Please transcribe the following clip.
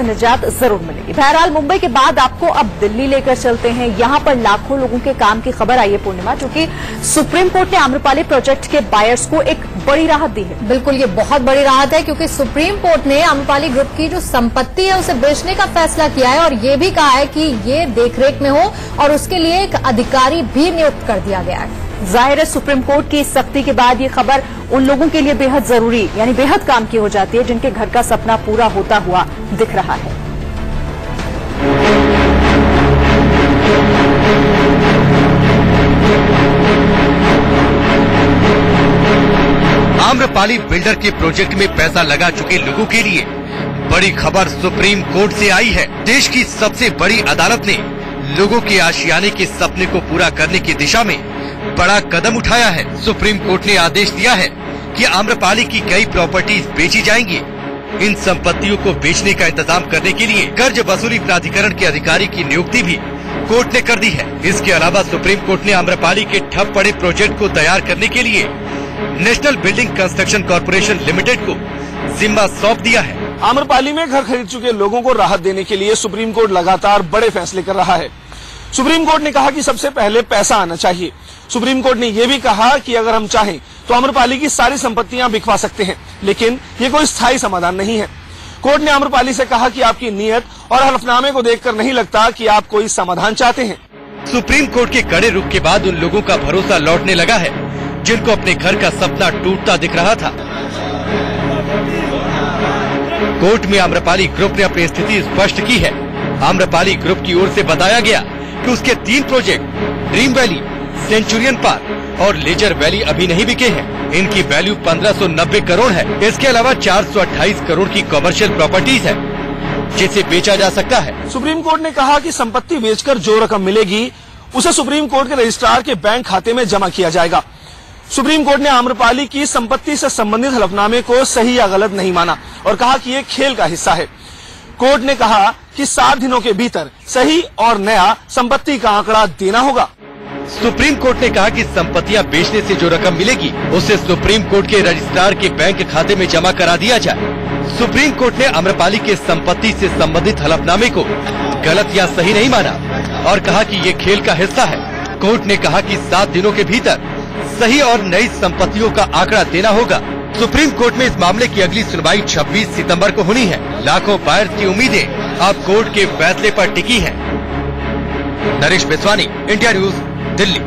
निजात जरूर मिलेगी। बहरहाल मुंबई के बाद आपको अब दिल्ली लेकर चलते हैं। यहां पर लाखों लोगों के काम की खबर आई है पूर्णिमा, क्योंकि सुप्रीम कोर्ट ने आम्रपाली प्रोजेक्ट के बायर्स को एक बड़ी राहत दी है। बिल्कुल, ये बहुत बड़ी राहत है, क्योंकि सुप्रीम कोर्ट ने आम्रपाली ग्रुप की जो संपत्ति है उसे बेचने का फैसला किया है और ये भी कहा है कि ये देखरेख में हो और उसके लिए एक अधिकारी भी नियुक्त कर दिया गया है। जाहिर है सुप्रीम कोर्ट की सख्ती के बाद ये खबर उन लोगों के लिए बेहद जरूरी यानी बेहद काम की हो जाती है जिनके घर का सपना पूरा होता हुआ दिख रहा है। आम्रपाली बिल्डर के प्रोजेक्ट में पैसा लगा चुके लोगों के लिए बड़ी खबर सुप्रीम कोर्ट से आई है। देश की सबसे बड़ी अदालत ने लोगों के आशियाने के सपने को पूरा करने की दिशा में बड़ा कदम उठाया है। सुप्रीम कोर्ट ने आदेश दिया है कि आम्रपाली की कई प्रॉपर्टीज बेची जाएंगी। इन संपत्तियों को बेचने का इंतजाम करने के लिए कर्ज वसूली प्राधिकरण के अधिकारी की नियुक्ति भी कोर्ट ने कर दी है। इसके अलावा सुप्रीम कोर्ट ने आम्रपाली के ठप पड़े प्रोजेक्ट को तैयार करने के लिए national building construction corporation limited को जिम्मा सौंप दिया है। आम्रपाली में घर खरीद चुके लोगों को राहत देने के लिए सुप्रीम कोर्ट लगातार बड़े फैसले कर रहा है। सुप्रीम कोर्ट ने कहा कि सबसे पहले पैसा आना चाहिए। सुप्रीम कोर्ट ने यह भी कहा कि अगर हम चाहें तो आम्रपाली की सारी संपत्तियां बिकवा सकते हैं, लेकिन ये कोई स्थायी समाधान नहीं है। कोर्ट ने आम्रपाली से कहा कि आपकी नीयत और हलफनामे को देखकर नहीं लगता कि आप कोई समाधान चाहते हैं। सुप्रीम कोर्ट के कड़े रुख के बाद उन लोगों का भरोसा लौटने लगा है जिनको अपने घर का सपना टूटता दिख रहा था। कोर्ट में आम्रपाली ग्रुप ने अपनी स्थिति स्पष्ट की है। आम्रपाली ग्रुप की ओर से बताया गया कि उसके 3 project dream valley, Centurion park और लेजर वैली अभी नहीं बिके हैं। इनकी वैल्यू 1590 करोड़ है। इसके अलावा 428 करोड़ की कमर्शियल प्रॉपर्टीज है जिसे बेचा जा सकता है। सुप्रीम कोर्ट ने कहा कि संपत्ति बेचकर जो रकम मिलेगी उसे सुप्रीम कोर्ट के रजिस्ट्रार के बैंक खाते में जमा किया जाएगा। सुप्रीम कोर्ट ने आम्रपाली की संपत्ति से संबंधित हलफनामे को सही या गलत नहीं माना और कहा कि ये खेल का हिस्सा है। कोर्ट ने कहा कि 7 दिनों के भीतर सही और नया संपत्ति का आंकड़ा देना होगा। सुप्रीम कोर्ट ने कहा कि संपत्तियां बेचने से जो रकम मिलेगी उसे सुप्रीम कोर्ट के रजिस्ट्रार के बैंक खाते में जमा करा दिया जाए। सुप्रीम कोर्ट ने आम्रपाली के संपत्ति से संबंधित हलफनामे को गलत या सही नहीं माना और कहा कि ये खेल का हिस्सा है। कोर्ट ने कहा कि 7 दिनों के भीतर सही और नई संपत्तियों का आंकड़ा देना होगा। सुप्रीम कोर्ट में इस मामले की अगली सुनवाई 26 सितंबर को होनी है। लाखों बायर्स की उम्मीदें अब कोर्ट के फैसले पर टिकी हैं। Naresh Beswani, India News, Delhi.